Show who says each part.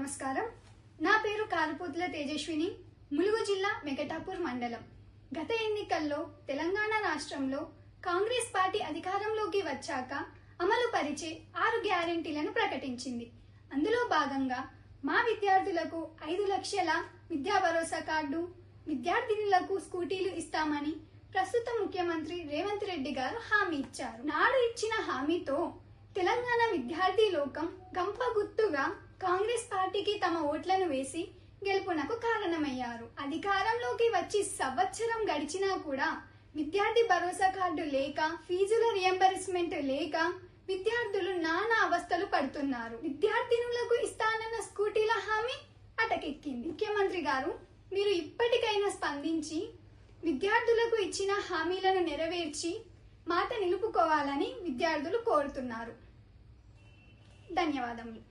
Speaker 1: నమస్కారం. నా పేరు కారుపోతుల తేజస్విని, ములుగు జిల్లా వెంకటాపూర్ మండలం. గత ఎన్నికల్లో తెలంగాణ రాష్ట్రంలో కాంగ్రెస్ పార్టీ అధికారంలోకి వచ్చాక అమలు పరిచే 6 గ్యారెంటీలను ప్రకటించింది. అందులో భాగంగా మా విద్యార్థులకు 5 లక్షల విద్యా భరోసా కార్డు, విద్యార్థినులకు స్కూటీలు ఇస్తామని ప్రస్తుత ముఖ్యమంత్రి రేవంత్ రెడ్డి గారు హామీ ఇచ్చారు. నాడు ఇచ్చిన హామీతో తెలంగాణ విద్యార్థి లోకం గంప గుర్తుగా కాంగ్రెస్ పార్టీకి తమ ఓట్లను వేసి గెలుపునకు కారణమయ్యారు. అధికారంలోకి వచ్చి సంవత్సరం గడిచినా కూడా విద్యార్థి భరోసా కార్డు లేక, ఫీజుల రియంబర్స్మెంట్ లేక విద్యార్థులు నానా అవస్థలు పడుతున్నారు. విద్యార్థినులకు ఇస్తానన్న స్కూటీల హామీ అటకెక్కింది. ముఖ్యమంత్రి గారు, మీరు ఇప్పటికైనా స్పందించి విద్యార్థులకు ఇచ్చిన హామీలను నెరవేర్చి మాట నిలుపుకోవాలని విద్యార్థులు కోరుతున్నారు. ధన్యవాదములు.